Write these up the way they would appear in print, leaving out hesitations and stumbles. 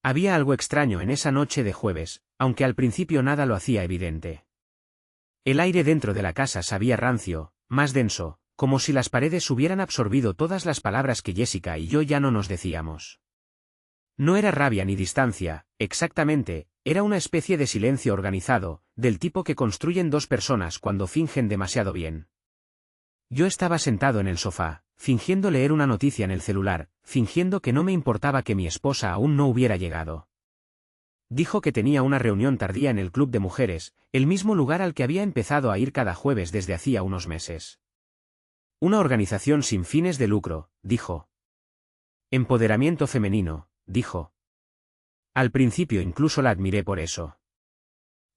Había algo extraño en esa noche de jueves, aunque al principio nada lo hacía evidente. El aire dentro de la casa sabía rancio, más denso, como si las paredes hubieran absorbido todas las palabras que Jessica y yo ya no nos decíamos. No era rabia ni distancia, exactamente, era una especie de silencio organizado, del tipo que construyen dos personas cuando fingen demasiado bien. Yo estaba sentado en el sofá, fingiendo leer una noticia en el celular, fingiendo que no me importaba que mi esposa aún no hubiera llegado. Dijo que tenía una reunión tardía en el club de mujeres, el mismo lugar al que había empezado a ir cada jueves desde hacía unos meses. Una organización sin fines de lucro, dijo. Empoderamiento femenino, dijo. Al principio incluso la admiré por eso.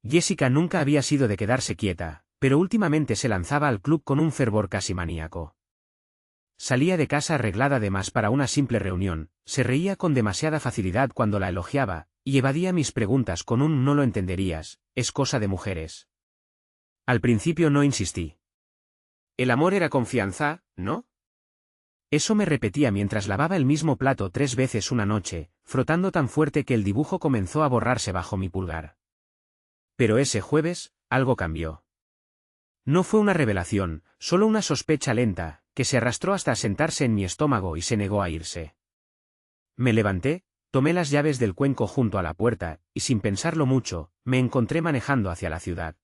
Jessica nunca había sido de quedarse quieta, pero últimamente se lanzaba al club con un fervor casi maníaco. Salía de casa arreglada de más para una simple reunión, se reía con demasiada facilidad cuando la elogiaba, y evadía mis preguntas con un no lo entenderías, es cosa de mujeres. Al principio no insistí. El amor era confianza, ¿no? Eso me repetía mientras lavaba el mismo plato 3 veces una noche, frotando tan fuerte que el dibujo comenzó a borrarse bajo mi pulgar. Pero ese jueves, algo cambió. No fue una revelación, solo una sospecha lenta, que se arrastró hasta sentarse en mi estómago y se negó a irse. Me levanté, tomé las llaves del cuenco junto a la puerta, y sin pensarlo mucho, me encontré manejando hacia la ciudad.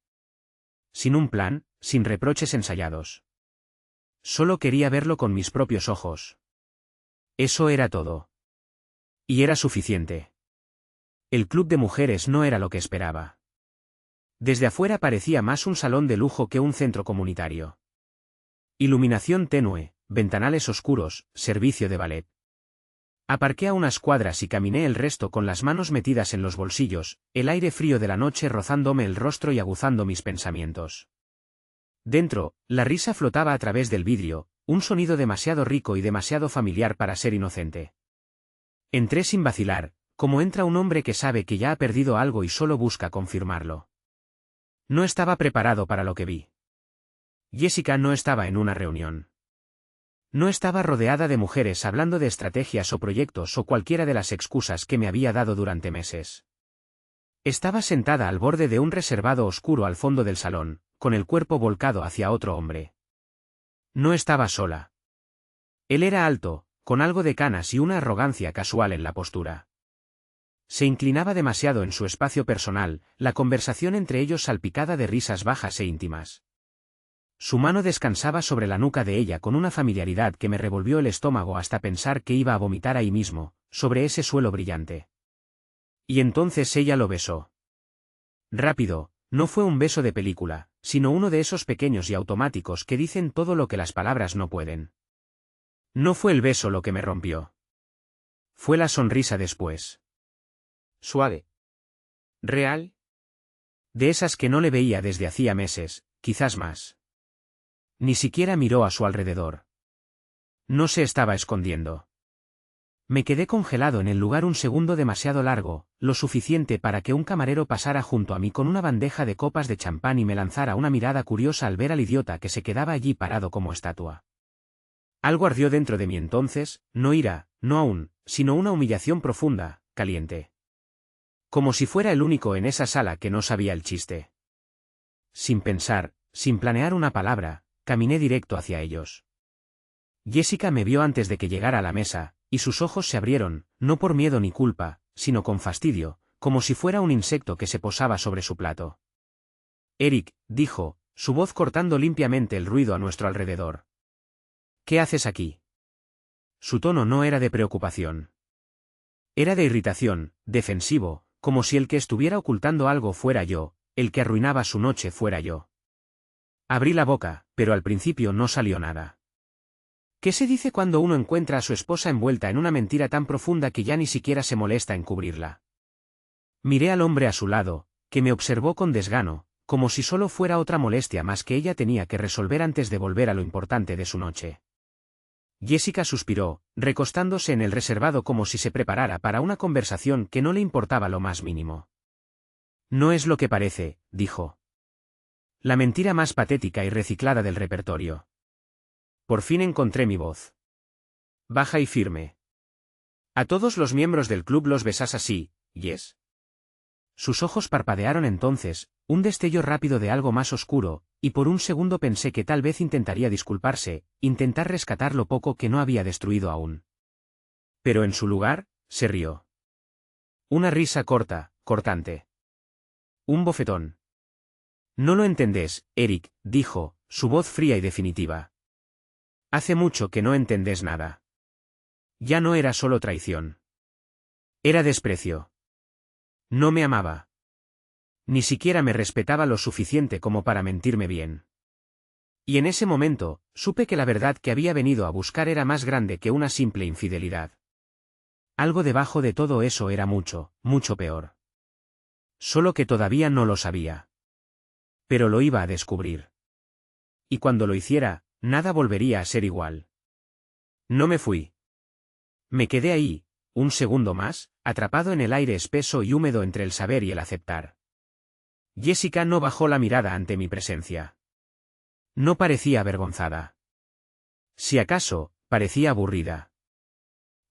Sin un plan, sin reproches ensayados. Solo quería verlo con mis propios ojos. Eso era todo. Y era suficiente. El club de mujeres no era lo que esperaba. Desde afuera parecía más un salón de lujo que un centro comunitario. Iluminación tenue, ventanales oscuros, servicio de ballet. Aparqué a unas cuadras y caminé el resto con las manos metidas en los bolsillos, el aire frío de la noche rozándome el rostro y aguzando mis pensamientos. Dentro, la risa flotaba a través del vidrio, un sonido demasiado rico y demasiado familiar para ser inocente. Entré sin vacilar, como entra un hombre que sabe que ya ha perdido algo y solo busca confirmarlo. No estaba preparado para lo que vi. Jessica no estaba en una reunión. No estaba rodeada de mujeres hablando de estrategias o proyectos o cualquiera de las excusas que me había dado durante meses. Estaba sentada al borde de un reservado oscuro al fondo del salón, con el cuerpo volcado hacia otro hombre. No estaba sola. Él era alto, con algo de canas y una arrogancia casual en la postura. Se inclinaba demasiado en su espacio personal, la conversación entre ellos salpicada de risas bajas e íntimas. Su mano descansaba sobre la nuca de ella con una familiaridad que me revolvió el estómago hasta pensar que iba a vomitar ahí mismo, sobre ese suelo brillante. Y entonces ella lo besó. Rápido, no fue un beso de película, sino uno de esos pequeños y automáticos que dicen todo lo que las palabras no pueden. No fue el beso lo que me rompió. Fue la sonrisa después. Suave. ¿Real? De esas que no le veía desde hacía meses, quizás más. Ni siquiera miró a su alrededor. No se estaba escondiendo. Me quedé congelado en el lugar un segundo demasiado largo, lo suficiente para que un camarero pasara junto a mí con una bandeja de copas de champán y me lanzara una mirada curiosa al ver al idiota que se quedaba allí parado como estatua. Algo ardió dentro de mí entonces, no ira, no aún, sino una humillación profunda, caliente. Como si fuera el único en esa sala que no sabía el chiste. Sin pensar, sin planear una palabra, caminé directo hacia ellos. Jessica me vio antes de que llegara a la mesa, y sus ojos se abrieron, no por miedo ni culpa, sino con fastidio, como si fuera un insecto que se posaba sobre su plato. Eric, dijo, su voz cortando limpiamente el ruido a nuestro alrededor. ¿Qué haces aquí? Su tono no era de preocupación. Era de irritación, defensivo, como si el que estuviera ocultando algo fuera yo, el que arruinaba su noche fuera yo. Abrí la boca, pero al principio no salió nada. ¿Qué se dice cuando uno encuentra a su esposa envuelta en una mentira tan profunda que ya ni siquiera se molesta en cubrirla? Miré al hombre a su lado, que me observó con desgano, como si solo fuera otra molestia más que ella tenía que resolver antes de volver a lo importante de su noche. Jessica suspiró, recostándose en el reservado como si se preparara para una conversación que no le importaba lo más mínimo. No es lo que parece, dijo. La mentira más patética y reciclada del repertorio. Por fin encontré mi voz. Baja y firme. A todos los miembros del club los besas así, ¿yes? Sus ojos parpadearon entonces, un destello rápido de algo más oscuro, y por un segundo pensé que tal vez intentaría disculparse, intentar rescatar lo poco que no había destruido aún. Pero en su lugar, se rió. Una risa corta, cortante. Un bofetón. No lo entendés, Eric, dijo, su voz fría y definitiva. Hace mucho que no entendés nada. Ya no era solo traición. Era desprecio. No me amaba. Ni siquiera me respetaba lo suficiente como para mentirme bien. Y en ese momento, supe que la verdad que había venido a buscar era más grande que una simple infidelidad. Algo debajo de todo eso era mucho, mucho peor. Solo que todavía no lo sabía. Pero lo iba a descubrir. Y cuando lo hiciera, nada volvería a ser igual. No me fui. Me quedé ahí, un segundo más, atrapado en el aire espeso y húmedo entre el saber y el aceptar. Jessica no bajó la mirada ante mi presencia. No parecía avergonzada. Si acaso, parecía aburrida.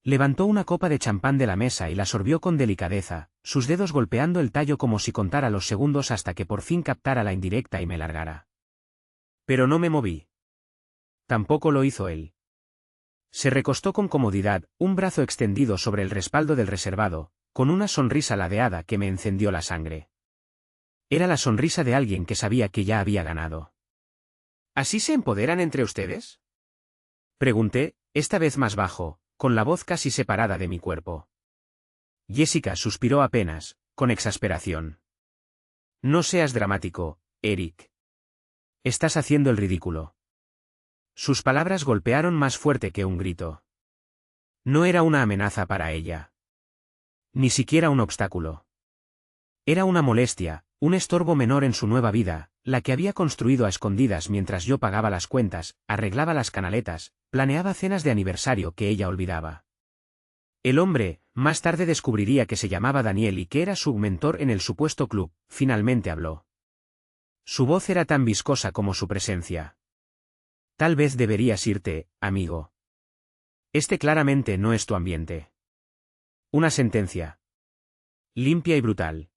Levantó una copa de champán de la mesa y la sorbió con delicadeza, sus dedos golpeando el tallo como si contara los segundos hasta que por fin captara la indirecta y me largara. Pero no me moví. Tampoco lo hizo él. Se recostó con comodidad, un brazo extendido sobre el respaldo del reservado, con una sonrisa ladeada que me encendió la sangre. Era la sonrisa de alguien que sabía que ya había ganado. ¿Así se empoderan entre ustedes? Pregunté, esta vez más bajo, con la voz casi separada de mi cuerpo. Jessica suspiró apenas, con exasperación. No seas dramático, Eric. Estás haciendo el ridículo. Sus palabras golpearon más fuerte que un grito. No era una amenaza para ella. Ni siquiera un obstáculo. Era una molestia, un estorbo menor en su nueva vida, la que había construido a escondidas mientras yo pagaba las cuentas, arreglaba las canaletas, planeaba cenas de aniversario que ella olvidaba. El hombre, más tarde descubriría que se llamaba Daniel y que era su mentor en el supuesto club, finalmente habló. Su voz era tan viscosa como su presencia. Tal vez deberías irte, amigo. Este claramente no es tu ambiente. Una sentencia. Limpia y brutal.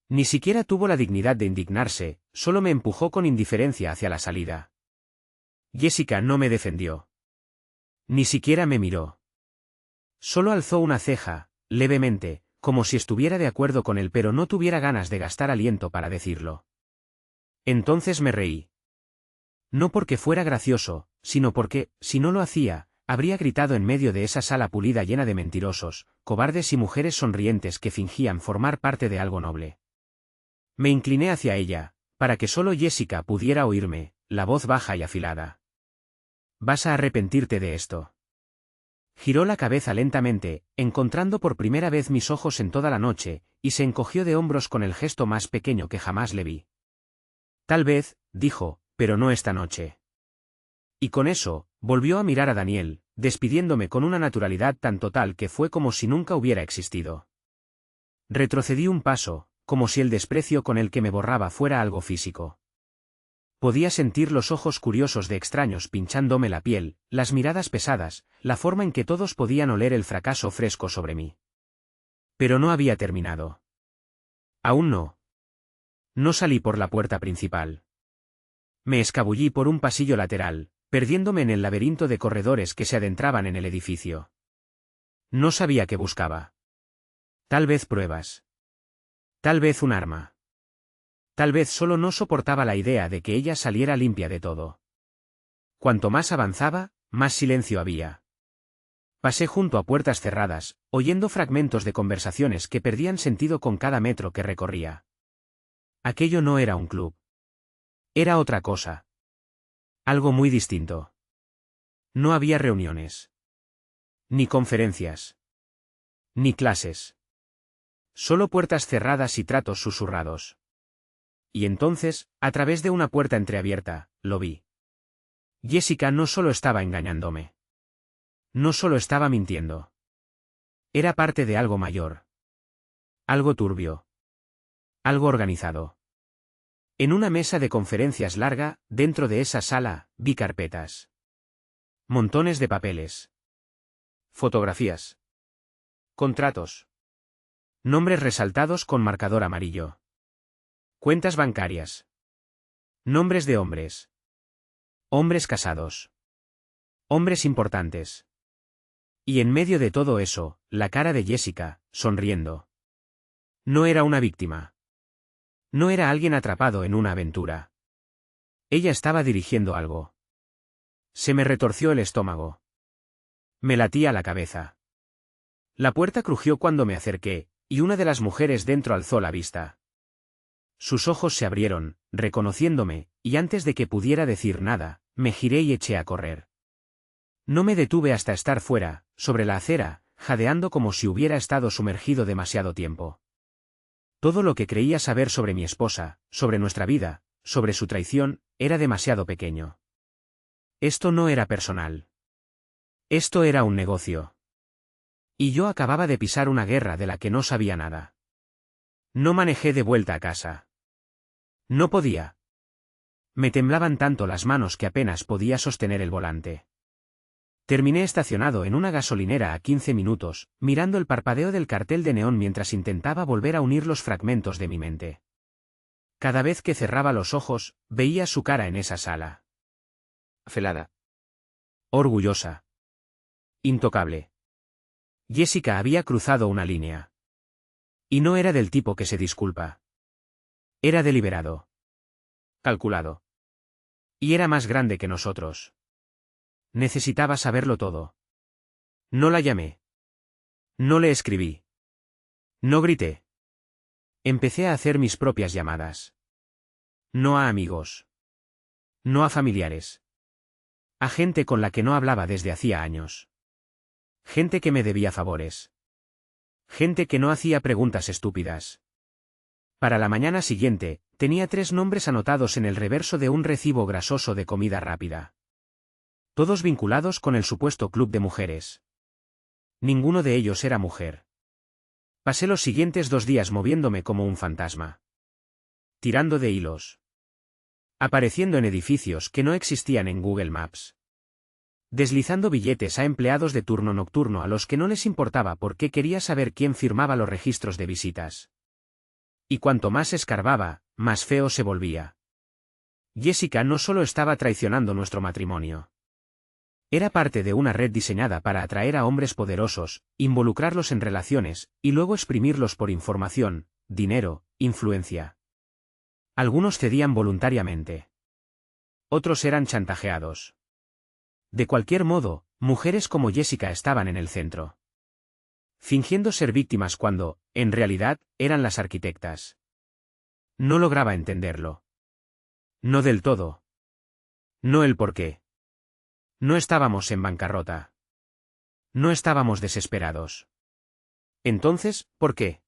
Ni siquiera tuvo la dignidad de indignarse, solo me empujó con indiferencia hacia la salida. Jessica no me defendió. Ni siquiera me miró. Solo alzó una ceja, levemente, como si estuviera de acuerdo con él pero no tuviera ganas de gastar aliento para decirlo. Entonces me reí. No porque fuera gracioso, sino porque, si no lo hacía, habría gritado en medio de esa sala pulida llena de mentirosos, cobardes y mujeres sonrientes que fingían formar parte de algo noble. Me incliné hacia ella, para que solo Jessica pudiera oírme, la voz baja y afilada. Vas a arrepentirte de esto. Giró la cabeza lentamente, encontrando por primera vez mis ojos en toda la noche, y se encogió de hombros con el gesto más pequeño que jamás le vi. Tal vez, dijo, pero no esta noche. Y con eso, volvió a mirar a Daniel, despidiéndome con una naturalidad tan total que fue como si nunca hubiera existido. Retrocedí un paso, como si el desprecio con el que me borraba fuera algo físico. Podía sentir los ojos curiosos de extraños pinchándome la piel, las miradas pesadas, la forma en que todos podían oler el fracaso fresco sobre mí. Pero no había terminado. Aún no. No salí por la puerta principal. Me escabullí por un pasillo lateral, perdiéndome en el laberinto de corredores que se adentraban en el edificio. No sabía qué buscaba. Tal vez pruebas. Tal vez un arma. Tal vez solo no soportaba la idea de que ella saliera limpia de todo. Cuanto más avanzaba, más silencio había. Pasé junto a puertas cerradas, oyendo fragmentos de conversaciones que perdían sentido con cada metro que recorría. Aquello no era un club. Era otra cosa. Algo muy distinto. No había reuniones. Ni conferencias. Ni clases. Solo puertas cerradas y tratos susurrados. Y entonces, a través de una puerta entreabierta, lo vi. Jessica no solo estaba engañándome. No solo estaba mintiendo. Era parte de algo mayor. Algo turbio. Algo organizado. En una mesa de conferencias larga, dentro de esa sala, vi carpetas. Montones de papeles. Fotografías. Contratos. Nombres resaltados con marcador amarillo. Cuentas bancarias. Nombres de hombres. Hombres casados. Hombres importantes. Y en medio de todo eso, la cara de Jessica, sonriendo. No era una víctima. No era alguien atrapado en una aventura. Ella estaba dirigiendo algo. Se me retorció el estómago. Me latía la cabeza. La puerta crujió cuando me acerqué, y una de las mujeres dentro alzó la vista. Sus ojos se abrieron, reconociéndome, y antes de que pudiera decir nada, me giré y eché a correr. No me detuve hasta estar fuera, sobre la acera, jadeando como si hubiera estado sumergido demasiado tiempo. Todo lo que creía saber sobre mi esposa, sobre nuestra vida, sobre su traición, era demasiado pequeño. Esto no era personal. Esto era un negocio. Y yo acababa de pisar una guerra de la que no sabía nada. No manejé de vuelta a casa. No podía. Me temblaban tanto las manos que apenas podía sostener el volante. Terminé estacionado en una gasolinera a 15 minutos, mirando el parpadeo del cartel de neón mientras intentaba volver a unir los fragmentos de mi mente. Cada vez que cerraba los ojos, veía su cara en esa sala. Afelada. Orgullosa. Intocable. Jessica había cruzado una línea. Y no era del tipo que se disculpa. Era deliberado. Calculado. Y era más grande que nosotros. Necesitaba saberlo todo. No la llamé. No le escribí. No grité. Empecé a hacer mis propias llamadas. No a amigos. No a familiares. A gente con la que no hablaba desde hacía años. Gente que me debía favores. Gente que no hacía preguntas estúpidas. Para la mañana siguiente, tenía 3 nombres anotados en el reverso de un recibo grasoso de comida rápida. Todos vinculados con el supuesto club de mujeres. Ninguno de ellos era mujer. Pasé los siguientes 2 días moviéndome como un fantasma. Tirando de hilos. Apareciendo en edificios que no existían en Google Maps. Deslizando billetes a empleados de turno nocturno a los que no les importaba porque quería saber quién firmaba los registros de visitas. Y cuanto más escarbaba, más feo se volvía. Jessica no solo estaba traicionando nuestro matrimonio. Era parte de una red diseñada para atraer a hombres poderosos, involucrarlos en relaciones, y luego exprimirlos por información, dinero, influencia. Algunos cedían voluntariamente. Otros eran chantajeados. De cualquier modo, mujeres como Jessica estaban en el centro. Fingiendo ser víctimas cuando, en realidad, eran las arquitectas. No lograba entenderlo. No del todo. No el porqué. No estábamos en bancarrota. No estábamos desesperados. Entonces, ¿por qué?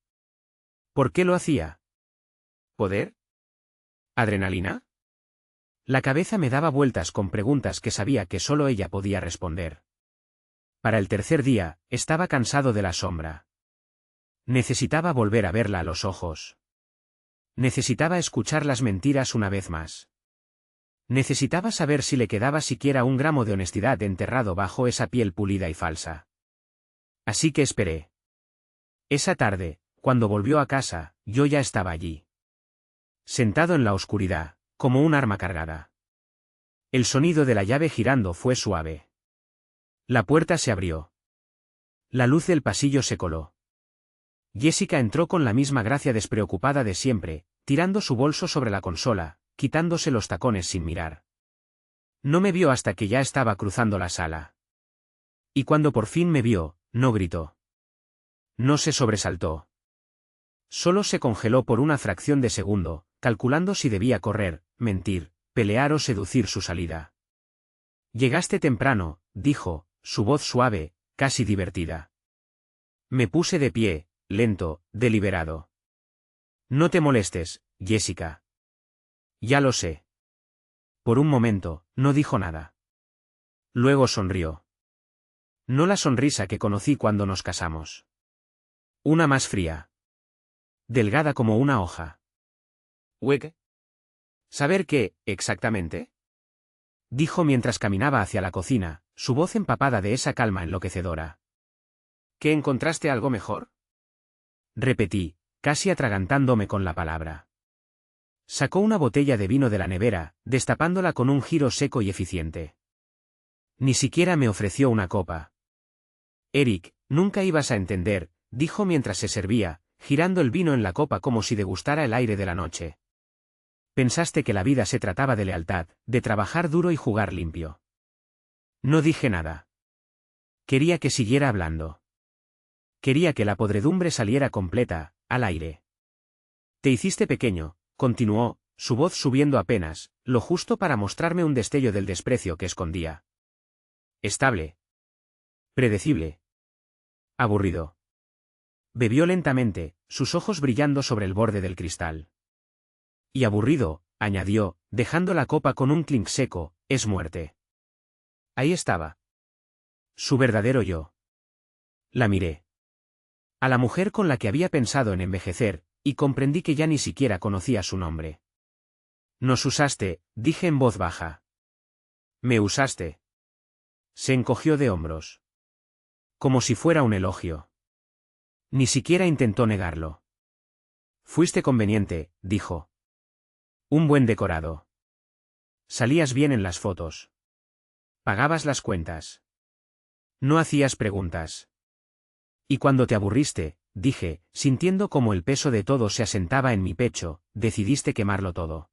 ¿Por qué lo hacía? ¿Poder? ¿Adrenalina? La cabeza me daba vueltas con preguntas que sabía que solo ella podía responder. Para el tercer día, estaba cansado de la sombra. Necesitaba volver a verla a los ojos. Necesitaba escuchar las mentiras una vez más. Necesitaba saber si le quedaba siquiera un gramo de honestidad enterrado bajo esa piel pulida y falsa. Así que esperé. Esa tarde, cuando volvió a casa, yo ya estaba allí. Sentado en la oscuridad, como un arma cargada. El sonido de la llave girando fue suave. La puerta se abrió. La luz del pasillo se coló. Jessica entró con la misma gracia despreocupada de siempre, tirando su bolso sobre la consola, quitándose los tacones sin mirar. No me vio hasta que ya estaba cruzando la sala. Y cuando por fin me vio, no gritó. No se sobresaltó. Solo se congeló por una fracción de segundo, calculando si debía correr, mentir, pelear o seducir su salida. Llegaste temprano, dijo, su voz suave, casi divertida. Me puse de pie, lento, deliberado. No te molestes, Jessica. Ya lo sé. Por un momento, no dijo nada. Luego sonrió. No la sonrisa que conocí cuando nos casamos. Una más fría. Delgada como una hoja. ¿Qué? ¿Saber qué, exactamente? Dijo mientras caminaba hacia la cocina, su voz empapada de esa calma enloquecedora. ¿Que encontraste algo mejor? Repetí, casi atragantándome con la palabra. Sacó una botella de vino de la nevera, destapándola con un giro seco y eficiente. Ni siquiera me ofreció una copa. Eric, nunca ibas a entender, dijo mientras se servía, girando el vino en la copa como si degustara el aire de la noche. Pensaste que la vida se trataba de lealtad, de trabajar duro y jugar limpio. No dije nada. Quería que siguiera hablando. Quería que la podredumbre saliera completa, al aire. Te hiciste pequeño, continuó, su voz subiendo apenas, lo justo para mostrarme un destello del desprecio que escondía. Estable. Predecible. Aburrido. Bebió lentamente, sus ojos brillando sobre el borde del cristal. Y aburrido, añadió, dejando la copa con un clink seco, es muerte. Ahí estaba. Su verdadero yo. La miré. A la mujer con la que había pensado en envejecer, y comprendí que ya ni siquiera conocía su nombre. Nos usaste, dije en voz baja. Me usaste. Se encogió de hombros. Como si fuera un elogio. Ni siquiera intentó negarlo. Fuiste conveniente, dijo. Un buen decorado. Salías bien en las fotos. Pagabas las cuentas. No hacías preguntas. Y cuando te aburriste, dije, sintiendo como el peso de todo se asentaba en mi pecho, decidiste quemarlo todo.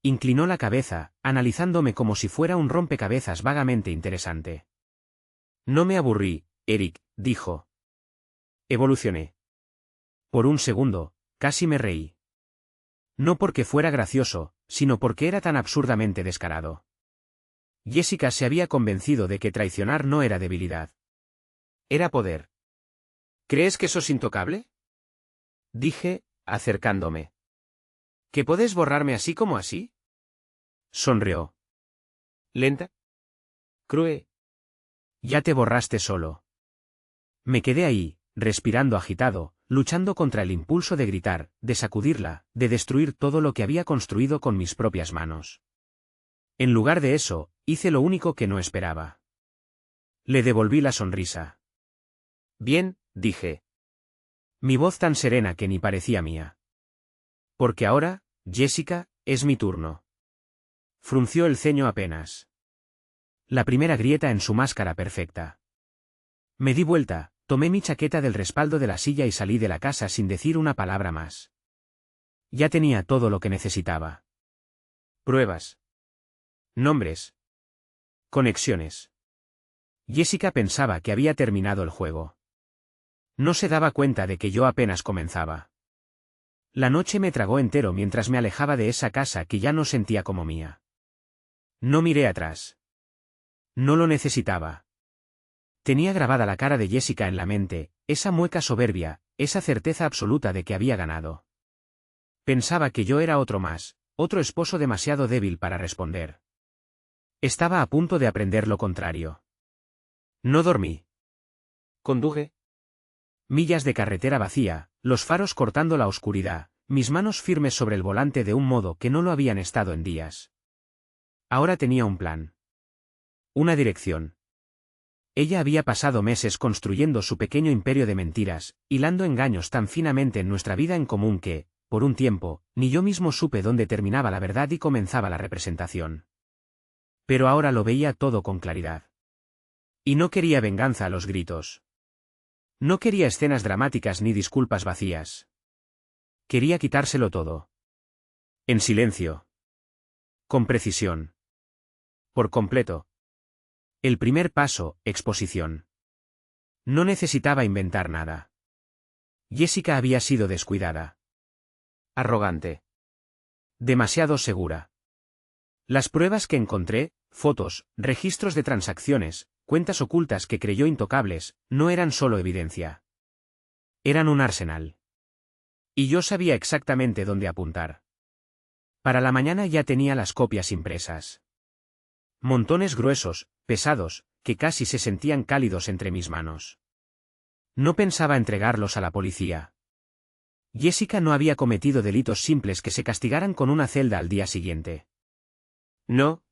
Inclinó la cabeza, analizándome como si fuera un rompecabezas vagamente interesante. No me aburrí, Eric, dijo. Evolucioné. Por un segundo, casi me reí. No porque fuera gracioso, sino porque era tan absurdamente descarado. Jessica se había convencido de que traicionar no era debilidad. Era poder. ¿Crees que sos intocable? Dije, acercándome. ¿Que podés borrarme así como así? Sonrió. ¿Lenta? ¿Crue? Ya te borraste solo. Me quedé ahí, respirando agitado, luchando contra el impulso de gritar, de sacudirla, de destruir todo lo que había construido con mis propias manos. En lugar de eso, hice lo único que no esperaba. Le devolví la sonrisa. Bien, dije. Mi voz tan serena que ni parecía mía. Porque ahora, Jessica, es mi turno. Frunció el ceño apenas. La primera grieta en su máscara perfecta. Me di vuelta, tomé mi chaqueta del respaldo de la silla y salí de la casa sin decir una palabra más. Ya tenía todo lo que necesitaba. Pruebas. Nombres. Conexiones. Jessica pensaba que había terminado el juego. No se daba cuenta de que yo apenas comenzaba. La noche me tragó entero mientras me alejaba de esa casa que ya no sentía como mía. No miré atrás. No lo necesitaba. Tenía grabada la cara de Jessica en la mente, esa mueca soberbia, esa certeza absoluta de que había ganado. Pensaba que yo era otro más, otro esposo demasiado débil para responder. Estaba a punto de aprender lo contrario. No dormí. Conduje. Millas de carretera vacía, los faros cortando la oscuridad, mis manos firmes sobre el volante de un modo que no lo habían estado en días. Ahora tenía un plan. Una dirección. Ella había pasado meses construyendo su pequeño imperio de mentiras, hilando engaños tan finamente en nuestra vida en común que, por un tiempo, ni yo mismo supe dónde terminaba la verdad y comenzaba la representación. Pero ahora lo veía todo con claridad. Y no quería venganza a los gritos. No quería escenas dramáticas ni disculpas vacías. Quería quitárselo todo. En silencio. Con precisión. Por completo. El primer paso, exposición. No necesitaba inventar nada. Jessica había sido descuidada. Arrogante. Demasiado segura. Las pruebas que encontré, fotos, registros de transacciones, cuentas ocultas que creyó intocables, no eran solo evidencia. Eran un arsenal. Y yo sabía exactamente dónde apuntar. Para la mañana ya tenía las copias impresas. Montones gruesos, pesados, que casi se sentían cálidos entre mis manos. No pensaba entregarlos a la policía. Jessica no había cometido delitos simples que se castigaran con una celda al día siguiente. No.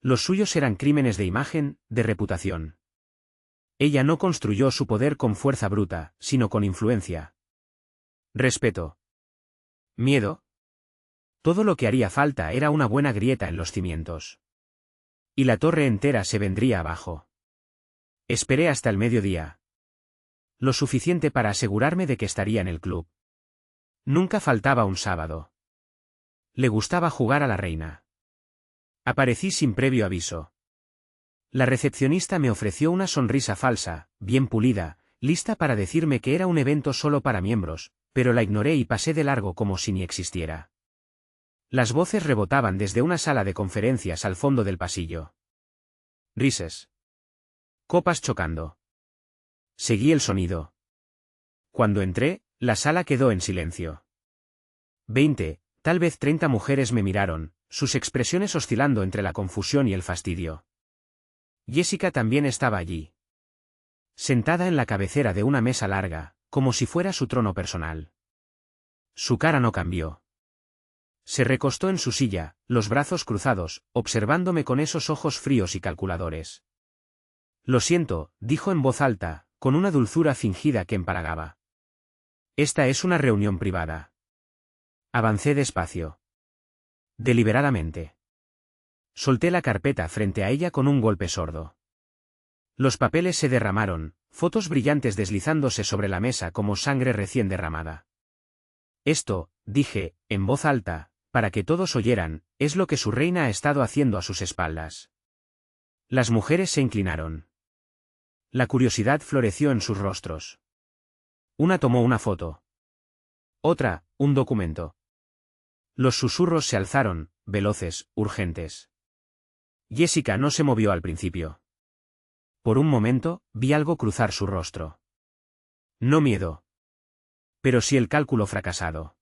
Los suyos eran crímenes de imagen, de reputación. Ella no construyó su poder con fuerza bruta, sino con influencia. Respeto. Miedo. Todo lo que haría falta era una buena grieta en los cimientos. Y la torre entera se vendría abajo. Esperé hasta el mediodía. Lo suficiente para asegurarme de que estaría en el club. Nunca faltaba un sábado. Le gustaba jugar a la reina. Aparecí sin previo aviso. La recepcionista me ofreció una sonrisa falsa, bien pulida, lista para decirme que era un evento solo para miembros, pero la ignoré y pasé de largo como si ni existiera. Las voces rebotaban desde una sala de conferencias al fondo del pasillo. Rises. Copas chocando. Seguí el sonido. Cuando entré, la sala quedó en silencio. 20, tal vez 30 mujeres me miraron, sus expresiones oscilando entre la confusión y el fastidio. Jessica también estaba allí. Sentada en la cabecera de una mesa larga, como si fuera su trono personal. Su cara no cambió. Se recostó en su silla, los brazos cruzados, observándome con esos ojos fríos y calculadores. Lo siento, dijo en voz alta, con una dulzura fingida que empalagaba. Esta es una reunión privada. Avancé despacio. Deliberadamente. Solté la carpeta frente a ella con un golpe sordo. Los papeles se derramaron, fotos brillantes deslizándose sobre la mesa como sangre recién derramada. Esto, dije, en voz alta, para que todos oyeran, es lo que su reina ha estado haciendo a sus espaldas. Las mujeres se inclinaron. La curiosidad floreció en sus rostros. Una tomó una foto. Otra, un documento. Los susurros se alzaron, veloces, urgentes. Jessica no se movió al principio. Por un momento, vi algo cruzar su rostro. No miedo. Pero sí el cálculo fracasado.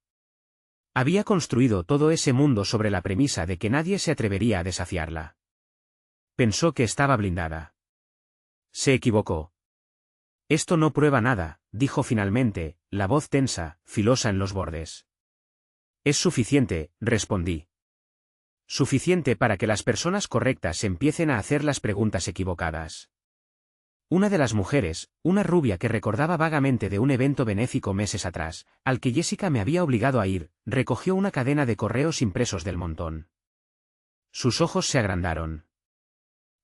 Había construido todo ese mundo sobre la premisa de que nadie se atrevería a desafiarla. Pensó que estaba blindada. Se equivocó. Esto no prueba nada, dijo finalmente, la voz tensa, filosa en los bordes. Es suficiente, respondí. Suficiente para que las personas correctas empiecen a hacer las preguntas equivocadas. Una de las mujeres, una rubia que recordaba vagamente de un evento benéfico meses atrás, al que Jessica me había obligado a ir, recogió una cadena de correos impresos del montón. Sus ojos se agrandaron.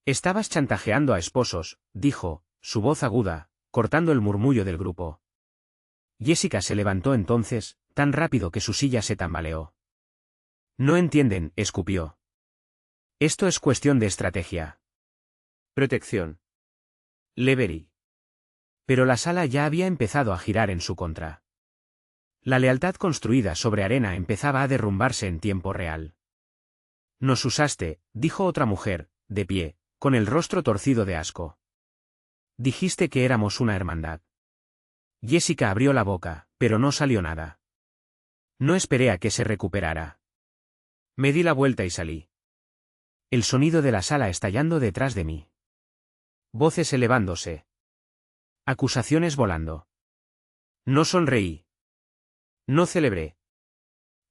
Estabas chantajeando a esposos, dijo, su voz aguda, cortando el murmullo del grupo. Jessica se levantó entonces, tan rápido que su silla se tambaleó. No entienden, escupió. Esto es cuestión de estrategia. Protección. Levery. Pero la sala ya había empezado a girar en su contra. La lealtad construida sobre arena empezaba a derrumbarse en tiempo real. Nos usaste, dijo otra mujer, de pie, con el rostro torcido de asco. Dijiste que éramos una hermandad. Jessica abrió la boca, pero no salió nada. No esperé a que se recuperara. Me di la vuelta y salí. El sonido de la sala estallando detrás de mí. Voces elevándose. Acusaciones volando. No sonreí. No celebré.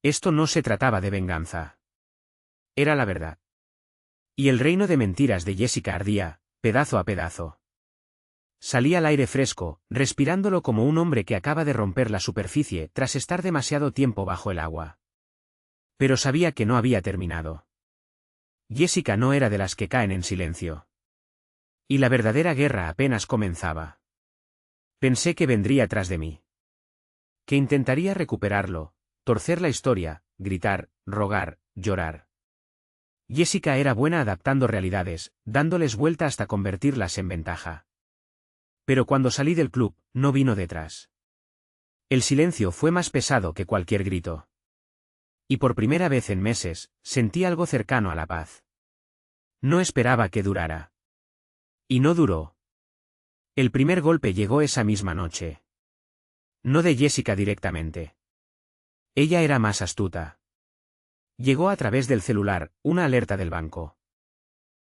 Esto no se trataba de venganza. Era la verdad. Y el reino de mentiras de Jessica ardía, pedazo a pedazo. Salí al aire fresco, respirándolo como un hombre que acaba de romper la superficie tras estar demasiado tiempo bajo el agua. Pero sabía que no había terminado. Jessica no era de las que caen en silencio. Y la verdadera guerra apenas comenzaba. Pensé que vendría tras de mí. Que intentaría recuperarlo, torcer la historia, gritar, rogar, llorar. Jessica era buena adaptando realidades, dándoles vuelta hasta convertirlas en ventaja. Pero cuando salí del club, no vino detrás. El silencio fue más pesado que cualquier grito. Y por primera vez en meses, sentí algo cercano a la paz. No esperaba que durara. Y no duró. El primer golpe llegó esa misma noche. No de Jessica directamente. Ella era más astuta. Llegó a través del celular, una alerta del banco.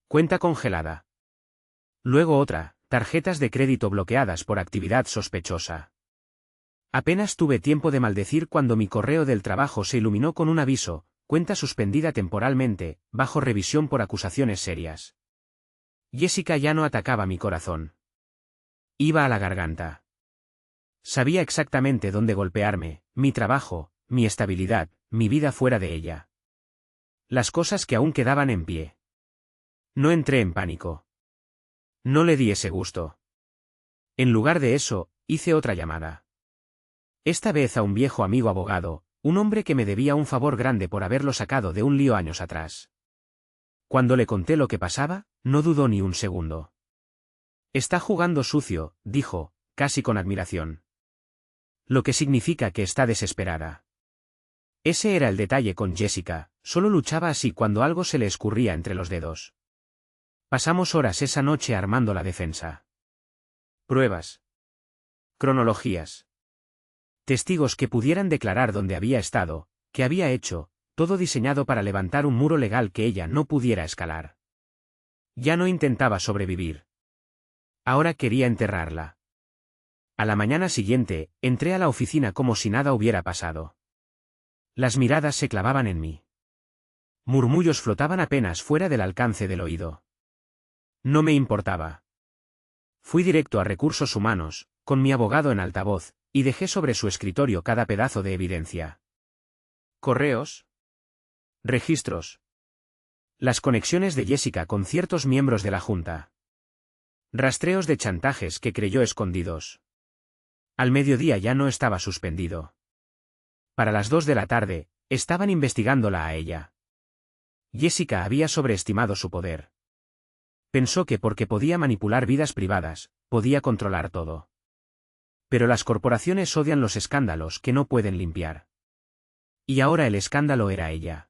Cuenta congelada. Luego otra, tarjetas de crédito bloqueadas por actividad sospechosa. Apenas tuve tiempo de maldecir cuando mi correo del trabajo se iluminó con un aviso, cuenta suspendida temporalmente, bajo revisión por acusaciones serias. Jessica ya no atacaba mi corazón. Iba a la garganta. Sabía exactamente dónde golpearme, mi trabajo, mi estabilidad, mi vida fuera de ella. Las cosas que aún quedaban en pie. No entré en pánico. No le di ese gusto. En lugar de eso, hice otra llamada. Esta vez a un viejo amigo abogado, un hombre que me debía un favor grande por haberlo sacado de un lío años atrás. Cuando le conté lo que pasaba, no dudó ni un segundo. Está jugando sucio, dijo, casi con admiración. Lo que significa que está desesperada. Ese era el detalle con Jessica, solo luchaba así cuando algo se le escurría entre los dedos. Pasamos horas esa noche armando la defensa. Pruebas. Cronologías. Testigos que pudieran declarar dónde había estado, qué había hecho, todo diseñado para levantar un muro legal que ella no pudiera escalar. Ya no intentaba sobrevivir. Ahora quería enterrarla. A la mañana siguiente, entré a la oficina como si nada hubiera pasado. Las miradas se clavaban en mí. Murmullos flotaban apenas fuera del alcance del oído. No me importaba. Fui directo a Recursos Humanos, con mi abogado en altavoz, y dejé sobre su escritorio cada pedazo de evidencia. Correos. Registros. Las conexiones de Jessica con ciertos miembros de la Junta. Rastreos de chantajes que creyó escondidos. Al mediodía ya no estaba suspendido. Para las 2 de la tarde, estaban investigándola a ella. Jessica había sobreestimado su poder. Pensó que porque podía manipular vidas privadas, podía controlar todo. Pero las corporaciones odian los escándalos que no pueden limpiar. Y ahora el escándalo era ella.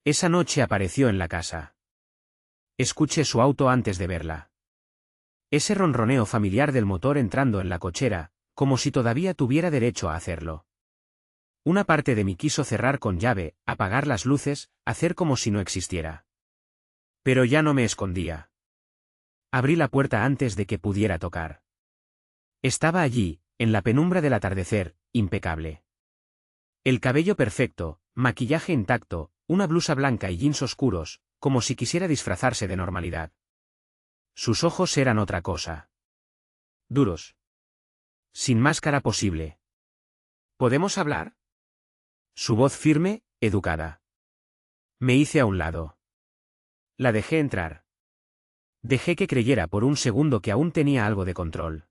Esa noche apareció en la casa. Escuché su auto antes de verla. Ese ronroneo familiar del motor entrando en la cochera, como si todavía tuviera derecho a hacerlo. Una parte de mí quiso cerrar con llave, apagar las luces, hacer como si no existiera. Pero ya no me escondía. Abrí la puerta antes de que pudiera tocar. Estaba allí, en la penumbra del atardecer, impecable. El cabello perfecto, maquillaje intacto, una blusa blanca y jeans oscuros, como si quisiera disfrazarse de normalidad. Sus ojos eran otra cosa. Duros. Sin máscara posible. ¿Podemos hablar? Su voz firme, educada. Me hice a un lado. La dejé entrar. Dejé que creyera por un segundo que aún tenía algo de control.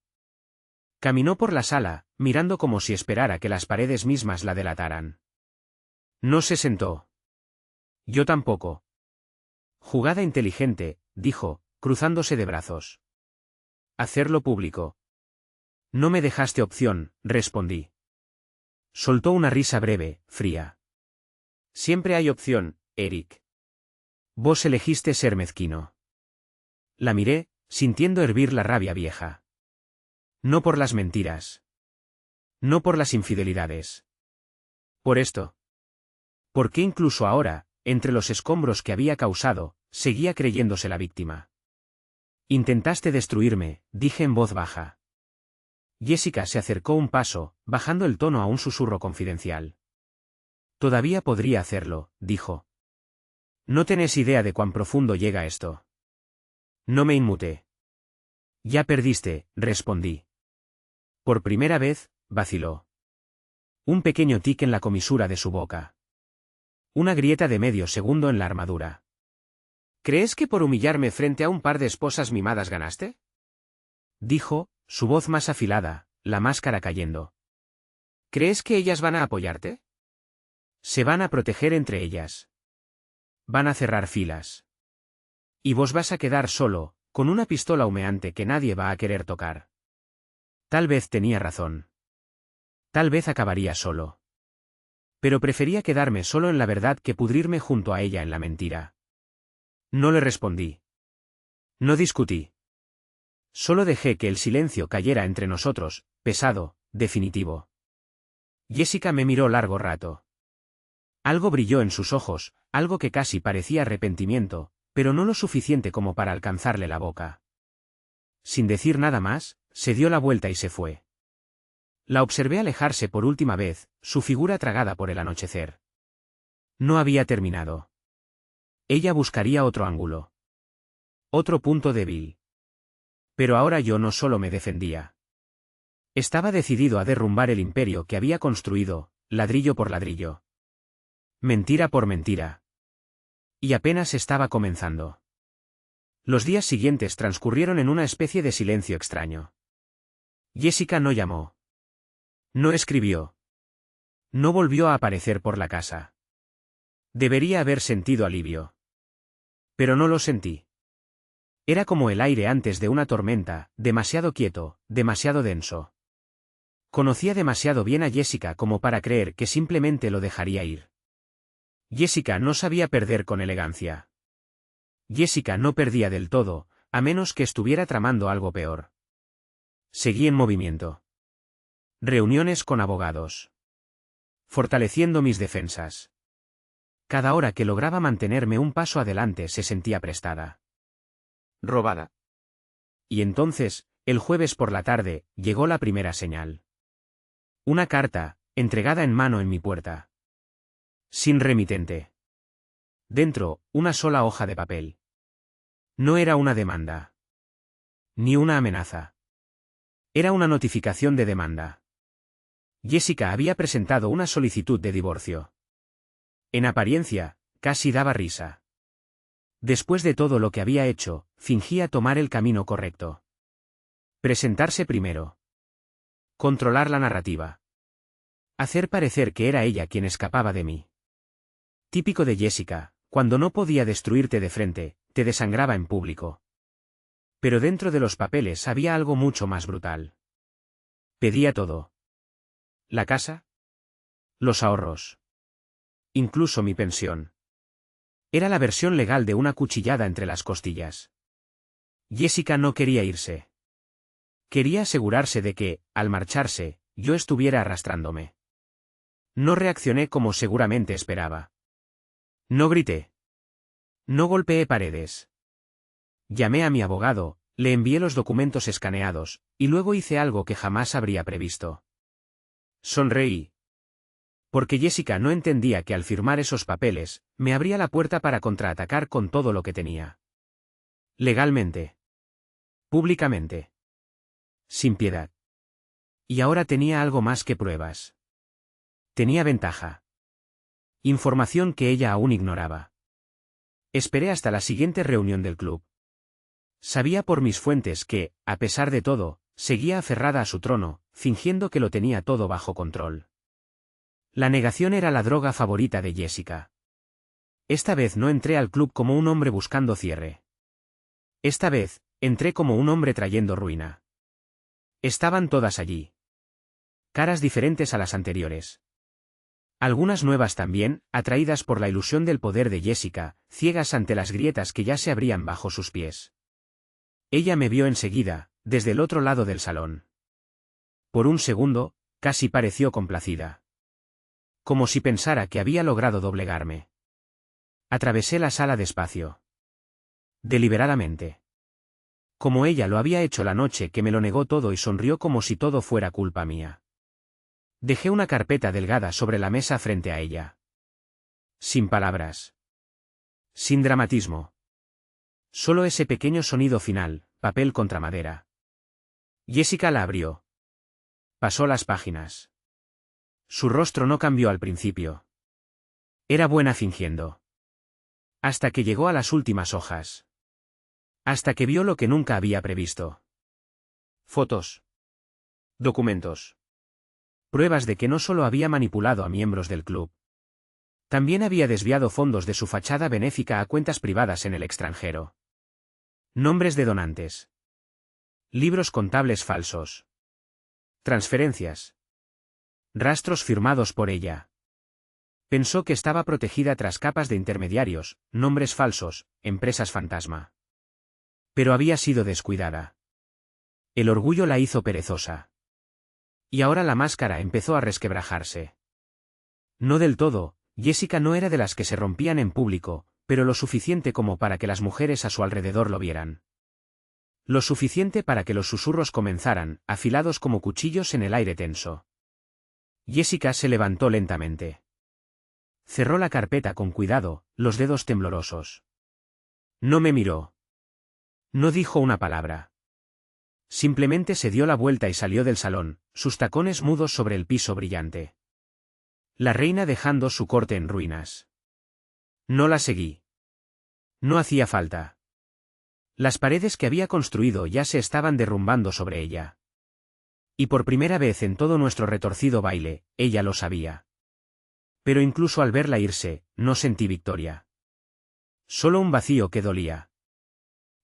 Caminó por la sala, mirando como si esperara que las paredes mismas la delataran. No se sentó. Yo tampoco. Jugada inteligente, dijo, cruzándose de brazos. Hacerlo público. No me dejaste opción, respondí. Soltó una risa breve, fría. Siempre hay opción, Eric. Vos elegiste ser mezquino. La miré, sintiendo hervir la rabia vieja. No por las mentiras. No por las infidelidades. Por esto. Porque incluso ahora, entre los escombros que había causado, seguía creyéndose la víctima. Intentaste destruirme, dije en voz baja. Jessica se acercó un paso, bajando el tono a un susurro confidencial. Todavía podría hacerlo, dijo. No tenés idea de cuán profundo llega esto. No me inmuté. Ya perdiste, respondí. Por primera vez, vaciló. Un pequeño tic en la comisura de su boca. Una grieta de medio segundo en la armadura. ¿Crees que por humillarme frente a un par de esposas mimadas ganaste? Dijo, su voz más afilada, la máscara cayendo. ¿Crees que ellas van a apoyarte? Se van a proteger entre ellas. Van a cerrar filas. Y vos vas a quedar solo, con una pistola humeante que nadie va a querer tocar. Tal vez tenía razón. Tal vez acabaría solo. Pero prefería quedarme solo en la verdad que pudrirme junto a ella en la mentira. No le respondí. No discutí. Solo dejé que el silencio cayera entre nosotros, pesado, definitivo. Jessica me miró largo rato. Algo brilló en sus ojos, algo que casi parecía arrepentimiento, pero no lo suficiente como para alcanzarle la boca. Sin decir nada más, se dio la vuelta y se fue. La observé alejarse por última vez, su figura tragada por el anochecer. No había terminado. Ella buscaría otro ángulo. Otro punto débil. Pero ahora yo no solo me defendía. Estaba decidido a derrumbar el imperio que había construido, ladrillo por ladrillo. Mentira por mentira. Y apenas estaba comenzando. Los días siguientes transcurrieron en una especie de silencio extraño. Jessica no llamó. No escribió. No volvió a aparecer por la casa. Debería haber sentido alivio. Pero no lo sentí. Era como el aire antes de una tormenta, demasiado quieto, demasiado denso. Conocía demasiado bien a Jessica como para creer que simplemente lo dejaría ir. Jessica no sabía perder con elegancia. Jessica no perdía del todo, a menos que estuviera tramando algo peor. Seguí en movimiento. Reuniones con abogados. Fortaleciendo mis defensas. Cada hora que lograba mantenerme un paso adelante se sentía prestada. Robada. Y entonces, el jueves por la tarde, llegó la primera señal. Una carta, entregada en mano en mi puerta. Sin remitente. Dentro, una sola hoja de papel. No era una demanda. Ni una amenaza. Era una notificación de demanda. Jessica había presentado una solicitud de divorcio. En apariencia, casi daba risa. Después de todo lo que había hecho, fingía tomar el camino correcto. Presentarse primero. Controlar la narrativa. Hacer parecer que era ella quien escapaba de mí. Típico de Jessica, cuando no podía destruirte de frente, te desangraba en público. Pero dentro de los papeles había algo mucho más brutal. Pedía todo. La casa. Los ahorros. Incluso mi pensión. Era la versión legal de una cuchillada entre las costillas. Jessica no quería irse. Quería asegurarse de que, al marcharse, yo estuviera arrastrándome. No reaccioné como seguramente esperaba. No grité. No golpeé paredes. Llamé a mi abogado, le envié los documentos escaneados, y luego hice algo que jamás habría previsto. Sonreí. Porque Jessica no entendía que al firmar esos papeles, me abría la puerta para contraatacar con todo lo que tenía. Legalmente. Públicamente. Sin piedad. Y ahora tenía algo más que pruebas. Tenía ventaja. Información que ella aún ignoraba. Esperé hasta la siguiente reunión del club. Sabía por mis fuentes que, a pesar de todo, seguía aferrada a su trono, fingiendo que lo tenía todo bajo control. La negación era la droga favorita de Jessica. Esta vez no entré al club como un hombre buscando cierre. Esta vez, entré como un hombre trayendo ruina. Estaban todas allí. Caras diferentes a las anteriores. Algunas nuevas también, atraídas por la ilusión del poder de Jessica, ciegas ante las grietas que ya se abrían bajo sus pies. Ella me vio enseguida, desde el otro lado del salón. Por un segundo, casi pareció complacida. Como si pensara que había logrado doblegarme. Atravesé la sala despacio. Deliberadamente. Como ella lo había hecho la noche que me lo negó todo y sonrió como si todo fuera culpa mía. Dejé una carpeta delgada sobre la mesa frente a ella. Sin palabras. Sin dramatismo. Solo ese pequeño sonido final, papel contra madera. Jessica la abrió. Pasó las páginas. Su rostro no cambió al principio. Era buena fingiendo. Hasta que llegó a las últimas hojas. Hasta que vio lo que nunca había previsto. Fotos. Documentos. Pruebas de que no solo había manipulado a miembros del club. También había desviado fondos de su fachada benéfica a cuentas privadas en el extranjero. Nombres de donantes. Libros contables falsos. Transferencias. Rastros firmados por ella. Pensó que estaba protegida tras capas de intermediarios, nombres falsos, empresas fantasma. Pero había sido descuidada. El orgullo la hizo perezosa. Y ahora la máscara empezó a resquebrajarse. No del todo, Jessica no era de las que se rompían en público, pero lo suficiente como para que las mujeres a su alrededor lo vieran. Lo suficiente para que los susurros comenzaran, afilados como cuchillos en el aire tenso. Jessica se levantó lentamente. Cerró la carpeta con cuidado, los dedos temblorosos. No me miró. No dijo una palabra. Simplemente se dio la vuelta y salió del salón, sus tacones mudos sobre el piso brillante. La reina dejando su corte en ruinas. No la seguí. No hacía falta. Las paredes que había construido ya se estaban derrumbando sobre ella. Y por primera vez en todo nuestro retorcido baile, ella lo sabía. Pero incluso al verla irse, no sentí victoria. Solo un vacío que dolía.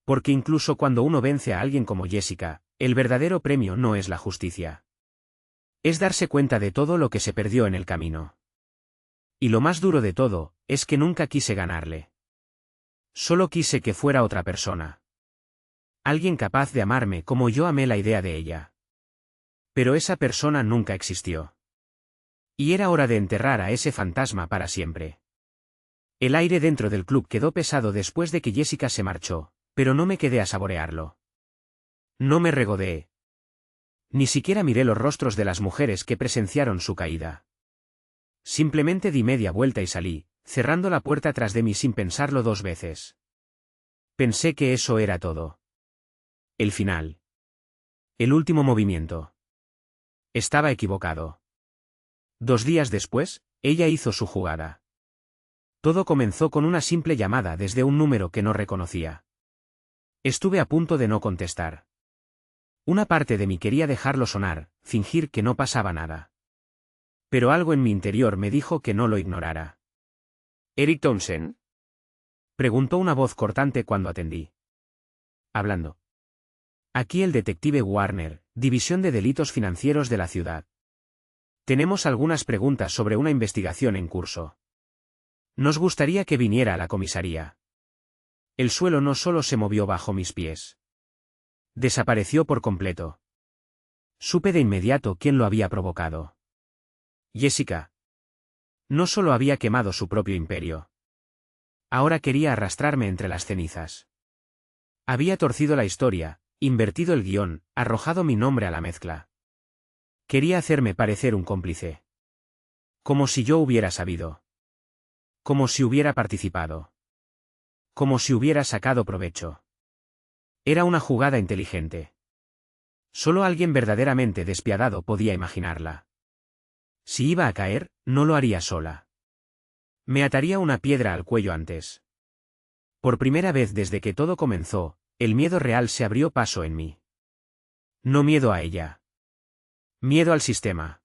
Porque incluso cuando uno vence a alguien como Jessica, el verdadero premio no es la justicia. Es darse cuenta de todo lo que se perdió en el camino. Y lo más duro de todo, es que nunca quise ganarle. Solo quise que fuera otra persona. Alguien capaz de amarme como yo amé la idea de ella. Pero esa persona nunca existió. Y era hora de enterrar a ese fantasma para siempre. El aire dentro del club quedó pesado después de que Jessica se marchó, pero no me quedé a saborearlo. No me regodeé. Ni siquiera miré los rostros de las mujeres que presenciaron su caída. Simplemente di media vuelta y salí, cerrando la puerta tras de mí sin pensarlo 2 veces. Pensé que eso era todo. El final. El último movimiento. Estaba equivocado. 2 días después, ella hizo su jugada. Todo comenzó con una simple llamada desde un número que no reconocía. Estuve a punto de no contestar. Una parte de mí quería dejarlo sonar, fingir que no pasaba nada. Pero algo en mi interior me dijo que no lo ignorara. ¿Eric Townsend? Preguntó una voz cortante cuando atendí. Hablando. Aquí el detective Warner, División de Delitos Financieros de la ciudad. Tenemos algunas preguntas sobre una investigación en curso. Nos gustaría que viniera a la comisaría. El suelo no solo se movió bajo mis pies. Desapareció por completo. Supe de inmediato quién lo había provocado. Jessica. No solo había quemado su propio imperio. Ahora quería arrastrarme entre las cenizas. Había torcido la historia, invertido el guión, arrojado mi nombre a la mezcla. Quería hacerme parecer un cómplice. Como si yo hubiera sabido. Como si hubiera participado. Como si hubiera sacado provecho. Era una jugada inteligente. Solo alguien verdaderamente despiadado podía imaginarla. Si iba a caer, no lo haría sola. Me ataría una piedra al cuello antes. Por primera vez desde que todo comenzó, el miedo real se abrió paso en mí. No miedo a ella. Miedo al sistema.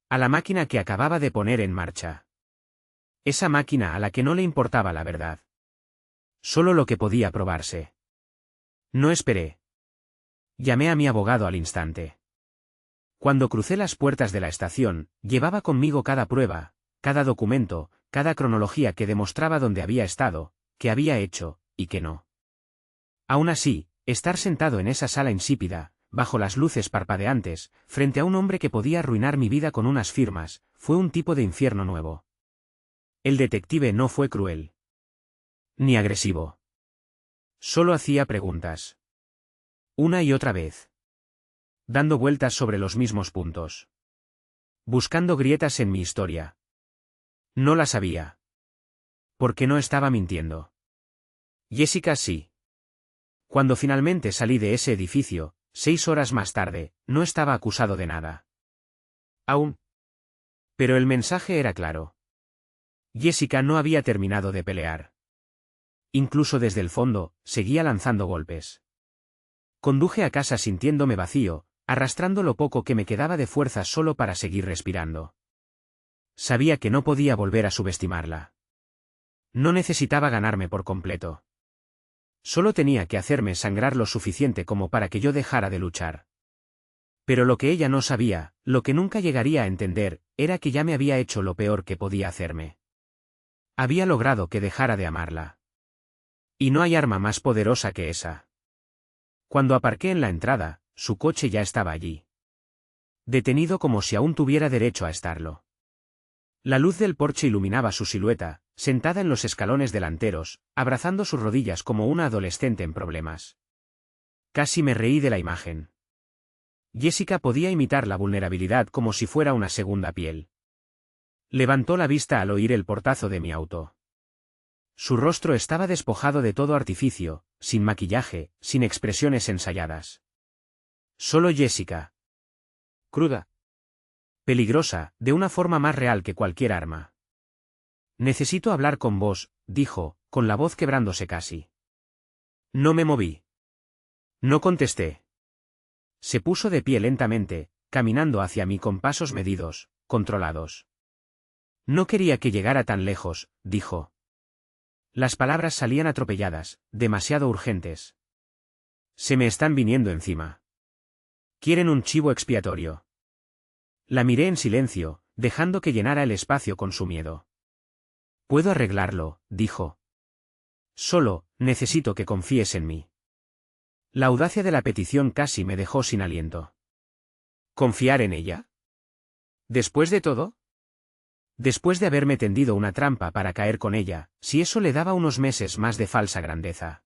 A la máquina que acababa de poner en marcha. Esa máquina a la que no le importaba la verdad. Solo lo que podía probarse. No esperé. Llamé a mi abogado al instante. Cuando crucé las puertas de la estación, llevaba conmigo cada prueba, cada documento, cada cronología que demostraba dónde había estado, qué había hecho, y qué no. Aún así, estar sentado en esa sala insípida, bajo las luces parpadeantes, frente a un hombre que podía arruinar mi vida con unas firmas, fue un tipo de infierno nuevo. El detective no fue cruel. Ni agresivo. Solo hacía preguntas. Una y otra vez. Dando vueltas sobre los mismos puntos. Buscando grietas en mi historia. No la sabía. Porque no estaba mintiendo. Jessica sí. Cuando finalmente salí de ese edificio, 6 horas más tarde, no estaba acusado de nada. Aún. Pero el mensaje era claro. Jessica no había terminado de pelear. Incluso desde el fondo, seguía lanzando golpes. Conduje a casa sintiéndome vacío, arrastrando lo poco que me quedaba de fuerza solo para seguir respirando. Sabía que no podía volver a subestimarla. No necesitaba ganarme por completo. Solo tenía que hacerme sangrar lo suficiente como para que yo dejara de luchar. Pero lo que ella no sabía, lo que nunca llegaría a entender, era que ya me había hecho lo peor que podía hacerme. Había logrado que dejara de amarla. Y no hay arma más poderosa que esa. Cuando aparqué en la entrada, su coche ya estaba allí. Detenido como si aún tuviera derecho a estarlo. La luz del porche iluminaba su silueta, sentada en los escalones delanteros, abrazando sus rodillas como una adolescente en problemas. Casi me reí de la imagen. Jessica podía imitar la vulnerabilidad como si fuera una segunda piel. Levantó la vista al oír el portazo de mi auto. Su rostro estaba despojado de todo artificio, sin maquillaje, sin expresiones ensayadas. Solo Jessica. Cruda. Peligrosa, de una forma más real que cualquier arma. Necesito hablar con vos, dijo, con la voz quebrándose casi. No me moví. No contesté. Se puso de pie lentamente, caminando hacia mí con pasos medidos, controlados. No quería que llegara tan lejos, dijo. Las palabras salían atropelladas, demasiado urgentes. Se me están viniendo encima. Quieren un chivo expiatorio. La miré en silencio, dejando que llenara el espacio con su miedo. Puedo arreglarlo, dijo. Solo, necesito que confíes en mí. La audacia de la petición casi me dejó sin aliento. ¿Confiar en ella? ¿Después de todo? Después de haberme tendido una trampa para caer con ella, si eso le daba unos meses más de falsa grandeza.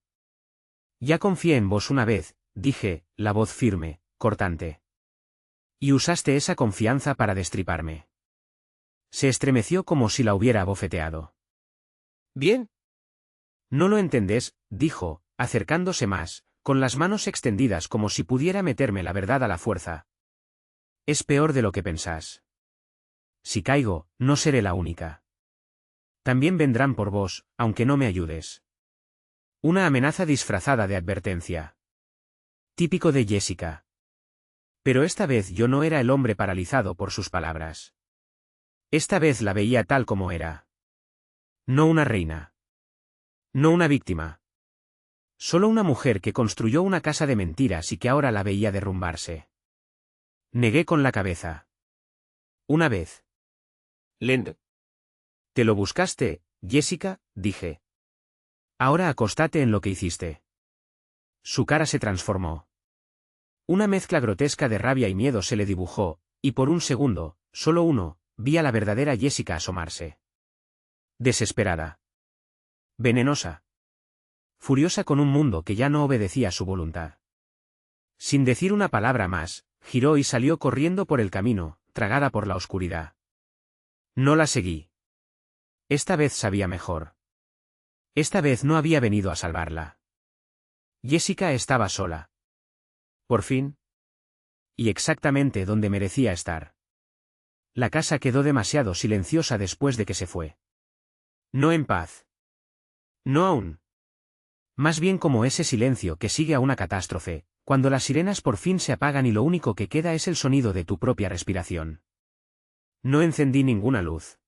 Ya confié en vos una vez, dije, la voz firme, cortante. Y usaste esa confianza para destriparme. Se estremeció como si la hubiera abofeteado. Bien. No lo entendés, dijo, acercándose más, con las manos extendidas como si pudiera meterme la verdad a la fuerza. Es peor de lo que pensás. Si caigo, no seré la única. También vendrán por vos, aunque no me ayudes. Una amenaza disfrazada de advertencia. Típico de Jessica. Pero esta vez yo no era el hombre paralizado por sus palabras. Esta vez la veía tal como era. No una reina. No una víctima. Solo una mujer que construyó una casa de mentiras y que ahora la veía derrumbarse. Negué con la cabeza. Una vez. Lend. ¿Te lo buscaste, Jessica?, dije. Ahora acostate en lo que hiciste. Su cara se transformó. Una mezcla grotesca de rabia y miedo se le dibujó, y por un segundo, solo uno, vi a la verdadera Jessica asomarse. Desesperada. Venenosa. Furiosa con un mundo que ya no obedecía a su voluntad. Sin decir una palabra más, giró y salió corriendo por el camino, tragada por la oscuridad. No la seguí. Esta vez sabía mejor. Esta vez no había venido a salvarla. Jessica estaba sola. Por fin. Y exactamente donde merecía estar. La casa quedó demasiado silenciosa después de que se fue. No en paz. No aún. Más bien como ese silencio que sigue a una catástrofe, cuando las sirenas por fin se apagan y lo único que queda es el sonido de tu propia respiración. No encendí ninguna luz.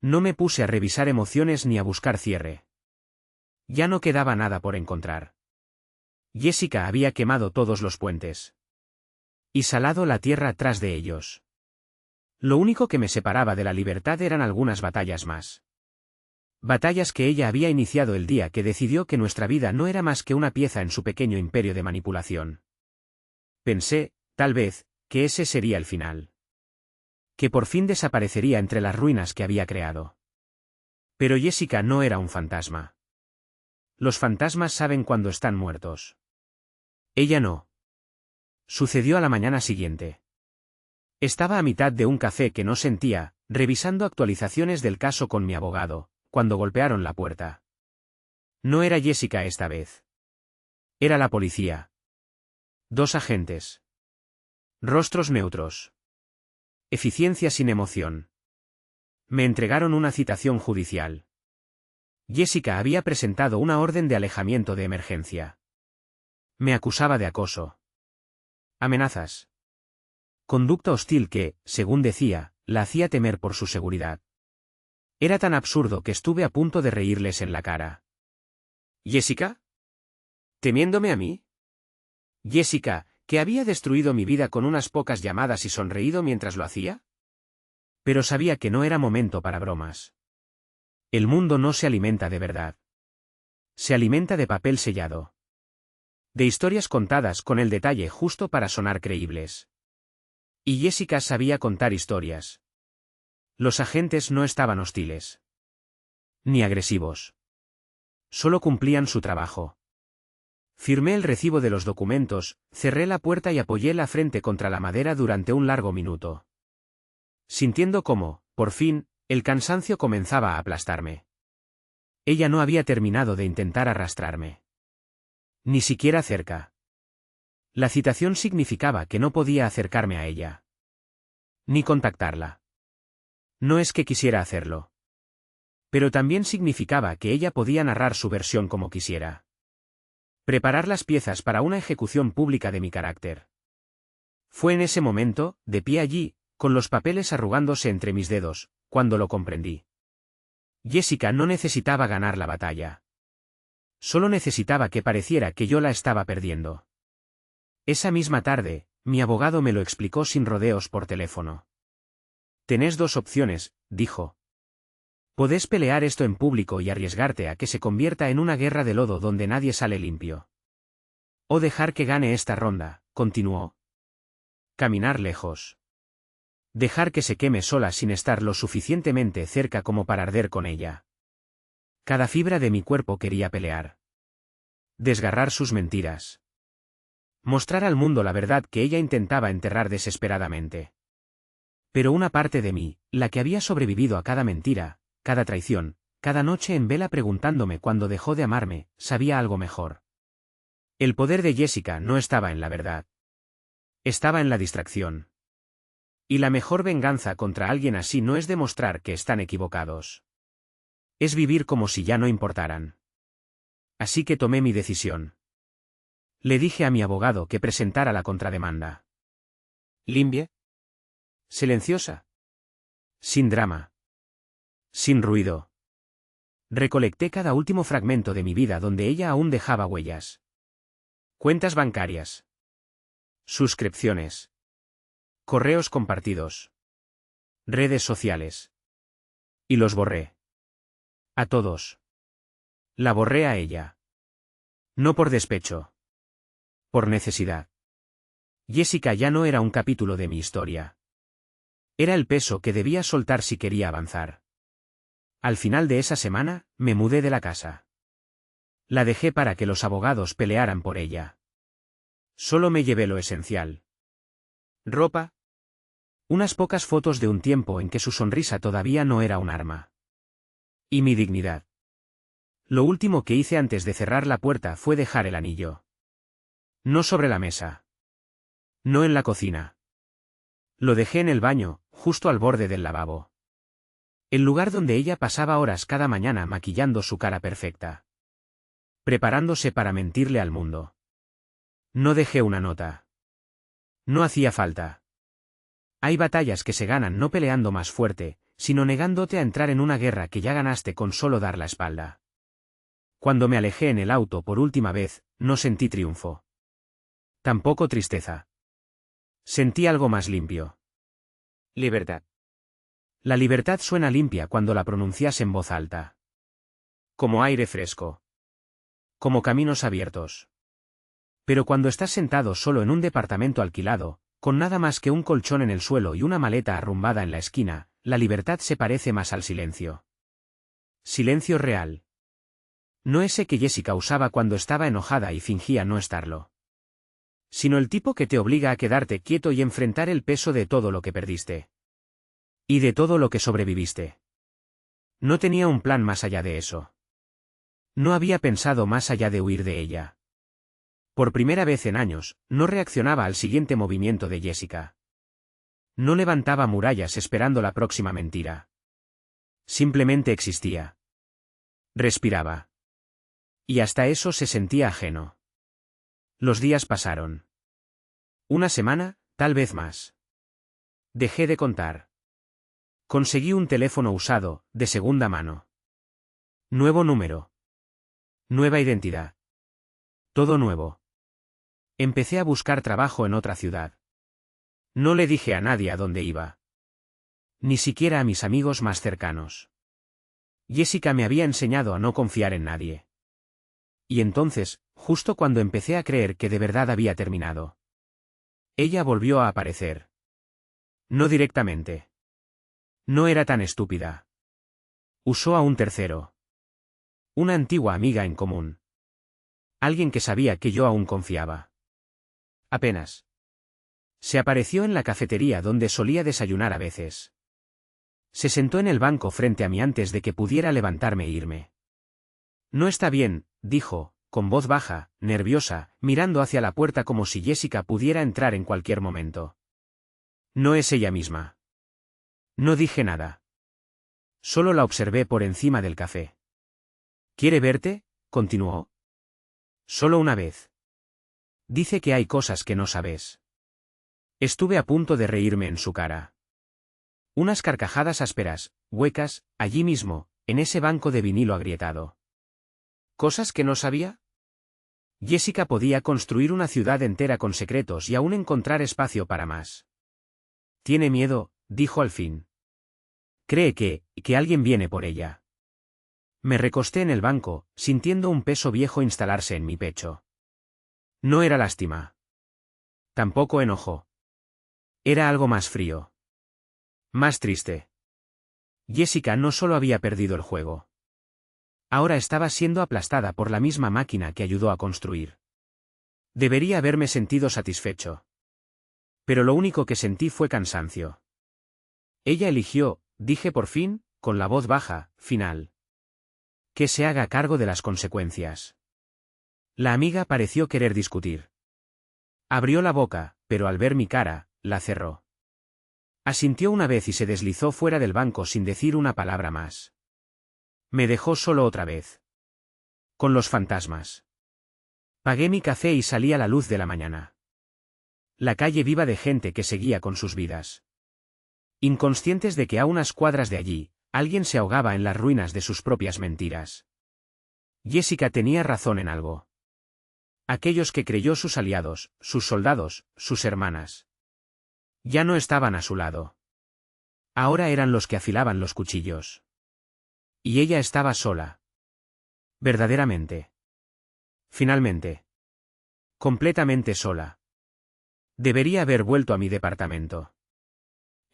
No me puse a revisar emociones ni a buscar cierre. Ya no quedaba nada por encontrar. Jessica había quemado todos los puentes. Y salado la tierra tras de ellos. Lo único que me separaba de la libertad eran algunas batallas más. Batallas que ella había iniciado el día que decidió que nuestra vida no era más que una pieza en su pequeño imperio de manipulación. Pensé, tal vez, que ese sería el final. Que por fin desaparecería entre las ruinas que había creado. Pero Jessica no era un fantasma. Los fantasmas saben cuando están muertos. Ella no. Sucedió a la mañana siguiente. Estaba a mitad de un café que no sentía, revisando actualizaciones del caso con mi abogado, cuando golpearon la puerta. No era Jessica esta vez. Era la policía. 2 agentes. Rostros neutros. Eficiencia sin emoción. Me entregaron una citación judicial. Jessica había presentado una orden de alejamiento de emergencia. Me acusaba de acoso. Amenazas. Conducta hostil que, según decía, la hacía temer por su seguridad. Era tan absurdo que estuve a punto de reírles en la cara. ¿Jessica? ¿Temiéndome a mí? Jessica, que había destruido mi vida con unas pocas llamadas y sonreído mientras lo hacía. Pero sabía que no era momento para bromas. El mundo no se alimenta de verdad. Se alimenta de papel sellado. De historias contadas con el detalle justo para sonar creíbles. Y Jessica sabía contar historias. Los agentes no estaban hostiles. Ni agresivos. Solo cumplían su trabajo. Firmé el recibo de los documentos, cerré la puerta y apoyé la frente contra la madera durante un largo minuto. Sintiendo cómo, por fin, el cansancio comenzaba a aplastarme. Ella no había terminado de intentar arrastrarme. Ni siquiera cerca. La citación significaba que no podía acercarme a ella. Ni contactarla. No es que quisiera hacerlo. Pero también significaba que ella podía narrar su versión como quisiera. Preparar las piezas para una ejecución pública de mi carácter. Fue en ese momento, de pie allí, con los papeles arrugándose entre mis dedos, cuando lo comprendí. Jessica no necesitaba ganar la batalla. Solo necesitaba que pareciera que yo la estaba perdiendo. Esa misma tarde, mi abogado me lo explicó sin rodeos por teléfono. Tenés dos opciones, dijo. Podés pelear esto en público y arriesgarte a que se convierta en una guerra de lodo donde nadie sale limpio. O dejar que gane esta ronda, continuó. Caminar lejos. Dejar que se queme sola sin estar lo suficientemente cerca como para arder con ella. Cada fibra de mi cuerpo quería pelear. Desgarrar sus mentiras. Mostrar al mundo la verdad que ella intentaba enterrar desesperadamente. Pero una parte de mí, la que había sobrevivido a cada mentira, cada traición, cada noche en vela preguntándome cuándo dejó de amarme, sabía algo mejor. El poder de Jessica no estaba en la verdad. Estaba en la distracción. Y la mejor venganza contra alguien así no es demostrar que están equivocados. Es vivir como si ya no importaran. Así que tomé mi decisión. Le dije a mi abogado que presentara la contrademanda. ¿Limpia? Silenciosa. Sin drama. Sin ruido. Recolecté cada último fragmento de mi vida donde ella aún dejaba huellas. Cuentas bancarias. Suscripciones. Correos compartidos. Redes sociales. Y los borré. A todos. La borré a ella. No por despecho. Por necesidad. Jessica ya no era un capítulo de mi historia. Era el peso que debía soltar si quería avanzar. Al final de esa semana, me mudé de la casa. La dejé para que los abogados pelearan por ella. Solo me llevé lo esencial. Ropa. Unas pocas fotos de un tiempo en que su sonrisa todavía no era un arma. Y mi dignidad. Lo último que hice antes de cerrar la puerta fue dejar el anillo. No sobre la mesa. No en la cocina. Lo dejé en el baño, justo al borde del lavabo. El lugar donde ella pasaba horas cada mañana maquillando su cara perfecta. Preparándose para mentirle al mundo. No dejé una nota. No hacía falta. Hay batallas que se ganan no peleando más fuerte, sino negándote a entrar en una guerra que ya ganaste con solo dar la espalda. Cuando me alejé en el auto por última vez, no sentí triunfo. Tampoco tristeza. Sentí algo más limpio. Libertad. La libertad suena limpia cuando la pronuncias en voz alta. Como aire fresco. Como caminos abiertos. Pero cuando estás sentado solo en un departamento alquilado, con nada más que un colchón en el suelo y una maleta arrumbada en la esquina, la libertad se parece más al silencio. Silencio real. No ese que Jessica usaba cuando estaba enojada y fingía no estarlo. Sino el tipo que te obliga a quedarte quieto y enfrentar el peso de todo lo que perdiste. Y de todo lo que sobreviviste. No tenía un plan más allá de eso. No había pensado más allá de huir de ella. Por primera vez en años, no reaccionaba al siguiente movimiento de Jessica. No levantaba murallas esperando la próxima mentira. Simplemente existía. Respiraba. Y hasta eso se sentía ajeno. Los días pasaron. Una semana, tal vez más. Dejé de contar. Conseguí un teléfono usado, de segunda mano. Nuevo número. Nueva identidad. Todo nuevo. Empecé a buscar trabajo en otra ciudad. No le dije a nadie a dónde iba. Ni siquiera a mis amigos más cercanos. Jessica me había enseñado a no confiar en nadie. Y entonces, justo cuando empecé a creer que de verdad había terminado. Ella volvió a aparecer. No directamente. No era tan estúpida. Usó a un tercero. Una antigua amiga en común. Alguien que sabía que yo aún confiaba. Apenas. Se apareció en la cafetería donde solía desayunar a veces. Se sentó en el banco frente a mí antes de que pudiera levantarme e irme. No está bien, dijo, con voz baja, nerviosa, mirando hacia la puerta como si Jessica pudiera entrar en cualquier momento. No es ella misma. No dije nada. Solo la observé por encima del café. ¿Quiere verte?, continuó. Solo una vez. Dice que hay cosas que no sabes. Estuve a punto de reírme en su cara. Unas carcajadas ásperas, huecas, allí mismo, en ese banco de vinilo agrietado. ¿Cosas que no sabía? Jessica podía construir una ciudad entera con secretos y aún encontrar espacio para más. Tiene miedo, dijo al fin. Cree que alguien viene por ella. Me recosté en el banco, sintiendo un peso viejo instalarse en mi pecho. No era lástima. Tampoco enojo. Era algo más frío. Más triste. Jessica no solo había perdido el juego. Ahora estaba siendo aplastada por la misma máquina que ayudó a construir. Debería haberme sentido satisfecho. Pero lo único que sentí fue cansancio. Ella eligió, dije por fin, con la voz baja, final. Que se haga cargo de las consecuencias. La amiga pareció querer discutir. Abrió la boca, pero al ver mi cara, la cerró. Asintió una vez y se deslizó fuera del banco sin decir una palabra más. Me dejó solo otra vez. Con los fantasmas. Pagué mi café y salí a la luz de la mañana. La calle viva de gente que seguía con sus vidas. Inconscientes de que a unas cuadras de allí, alguien se ahogaba en las ruinas de sus propias mentiras. Jessica tenía razón en algo. Aquellos que creyó sus aliados, sus soldados, sus hermanas. Ya no estaban a su lado. Ahora eran los que afilaban los cuchillos. Y ella estaba sola. Verdaderamente. Finalmente. Completamente sola. Debería haber vuelto a mi departamento.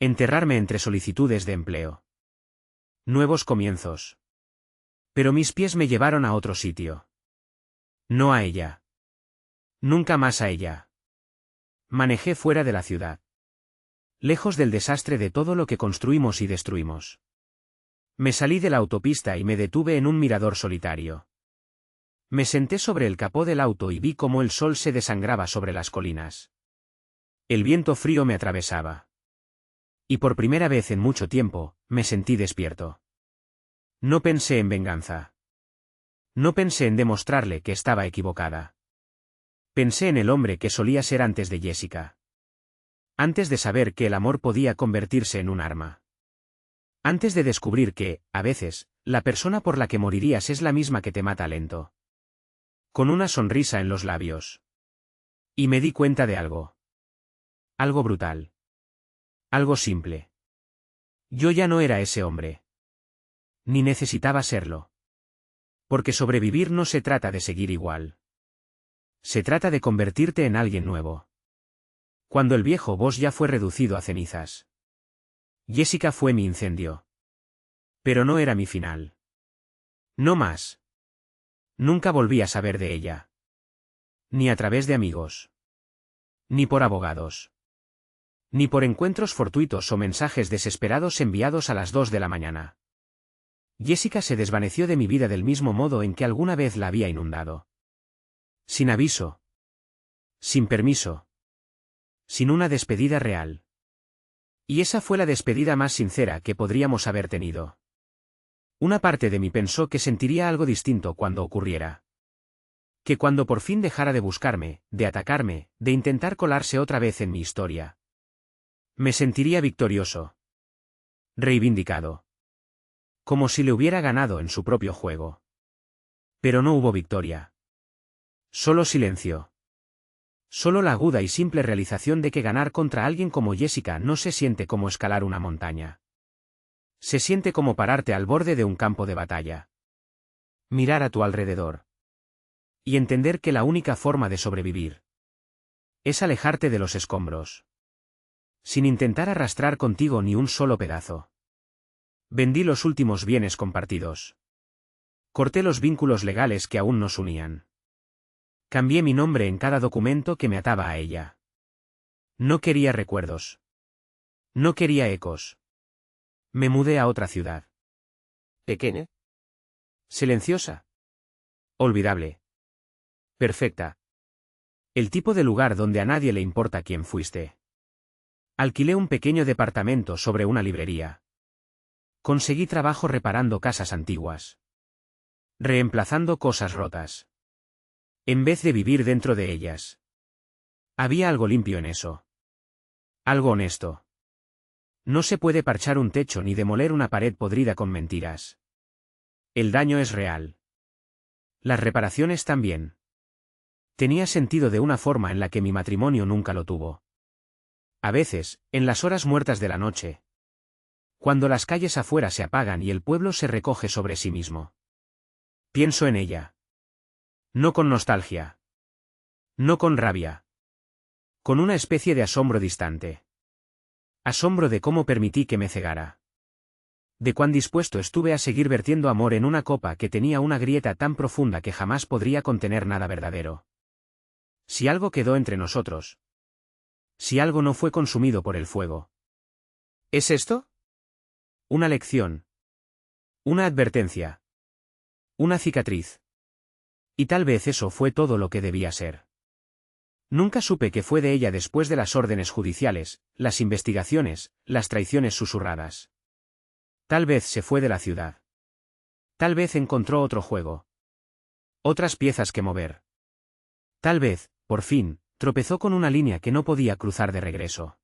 Enterrarme entre solicitudes de empleo. Nuevos comienzos. Pero mis pies me llevaron a otro sitio. No a ella. Nunca más a ella. Manejé fuera de la ciudad. Lejos del desastre de todo lo que construimos y destruimos. Me salí de la autopista y me detuve en un mirador solitario. Me senté sobre el capó del auto y vi cómo el sol se desangraba sobre las colinas. El viento frío me atravesaba. Y por primera vez en mucho tiempo, me sentí despierto. No pensé en venganza. No pensé en demostrarle que estaba equivocada. Pensé en el hombre que solía ser antes de Jessica. Antes de saber que el amor podía convertirse en un arma. Antes de descubrir que, a veces, la persona por la que morirías es la misma que te mata lento. Con una sonrisa en los labios. Y me di cuenta de algo. Algo brutal. Algo simple. Yo ya no era ese hombre. Ni necesitaba serlo. Porque sobrevivir no se trata de seguir igual. Se trata de convertirte en alguien nuevo. Cuando el viejo vos ya fue reducido a cenizas. Jessica fue mi incendio. Pero no era mi final. No más. Nunca volví a saber de ella. Ni a través de amigos. Ni por abogados. Ni por encuentros fortuitos o mensajes desesperados enviados a las 2 de la mañana. Jessica se desvaneció de mi vida del mismo modo en que alguna vez la había inundado. Sin aviso. Sin permiso. Sin una despedida real. Y esa fue la despedida más sincera que podríamos haber tenido. Una parte de mí pensó que sentiría algo distinto cuando ocurriera. Que cuando por fin dejara de buscarme, de atacarme, de intentar colarse otra vez en mi historia. Me sentiría victorioso. Reivindicado. Como si le hubiera ganado en su propio juego. Pero no hubo victoria. Solo silencio. Solo la aguda y simple realización de que ganar contra alguien como Jessica no se siente como escalar una montaña. Se siente como pararte al borde de un campo de batalla. Mirar a tu alrededor. Y entender que la única forma de sobrevivir es alejarte de los escombros. Sin intentar arrastrar contigo ni un solo pedazo. Vendí los últimos bienes compartidos. Corté los vínculos legales que aún nos unían. Cambié mi nombre en cada documento que me ataba a ella. No quería recuerdos. No quería ecos. Me mudé a otra ciudad. Pequeña. Silenciosa. Olvidable. Perfecta. El tipo de lugar donde a nadie le importa quién fuiste. Alquilé un pequeño departamento sobre una librería. Conseguí trabajo reparando casas antiguas. Reemplazando cosas rotas. En vez de vivir dentro de ellas. Había algo limpio en eso. Algo honesto. No se puede parchar un techo ni demoler una pared podrida con mentiras. El daño es real. Las reparaciones también. Tenía sentido de una forma en la que mi matrimonio nunca lo tuvo. A veces, en las horas muertas de la noche. Cuando las calles afuera se apagan y el pueblo se recoge sobre sí mismo. Pienso en ella. No con nostalgia. No con rabia. Con una especie de asombro distante. Asombro de cómo permití que me cegara. De cuán dispuesto estuve a seguir vertiendo amor en una copa que tenía una grieta tan profunda que jamás podría contener nada verdadero. Si algo quedó entre nosotros. Si algo no fue consumido por el fuego. ¿Es esto? Una lección. Una advertencia. Una cicatriz. Y tal vez eso fue todo lo que debía ser. Nunca supe qué fue de ella después de las órdenes judiciales, las investigaciones, las traiciones susurradas. Tal vez se fue de la ciudad. Tal vez encontró otro juego. Otras piezas que mover. Tal vez, por fin, tropezó con una línea que no podía cruzar de regreso.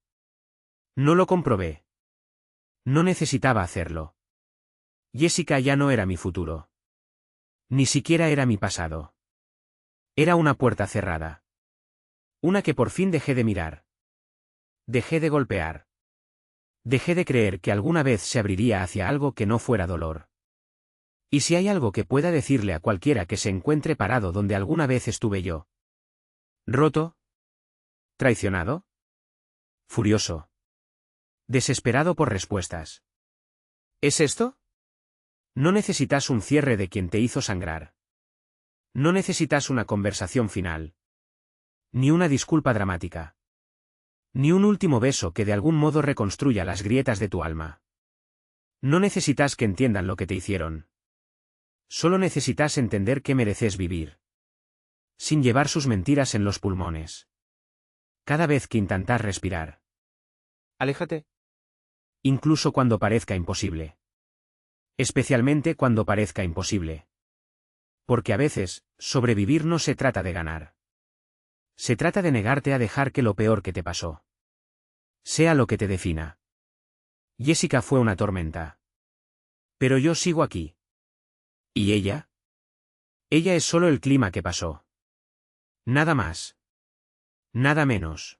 No lo comprobé. No necesitaba hacerlo. Jessica ya no era mi futuro. Ni siquiera era mi pasado. Era una puerta cerrada. Una que por fin dejé de mirar. Dejé de golpear. Dejé de creer que alguna vez se abriría hacia algo que no fuera dolor. ¿Y si hay algo que pueda decirle a cualquiera que se encuentre parado donde alguna vez estuve yo? ¿Roto? ¿Traicionado? ¿Furioso? ¿Desesperado por respuestas? ¿Es esto? No necesitas un cierre de quien te hizo sangrar. No necesitas una conversación final. Ni una disculpa dramática. Ni un último beso que de algún modo reconstruya las grietas de tu alma. No necesitas que entiendan lo que te hicieron. Solo necesitas entender que mereces vivir. Sin llevar sus mentiras en los pulmones. Cada vez que intentas respirar. Aléjate. Incluso cuando parezca imposible. Especialmente cuando parezca imposible. Porque a veces, sobrevivir no se trata de ganar. Se trata de negarte a dejar que lo peor que te pasó sea lo que te defina. Jessica fue una tormenta. Pero yo sigo aquí. ¿Y ella? Ella es solo el clima que pasó. Nada más. Nada menos.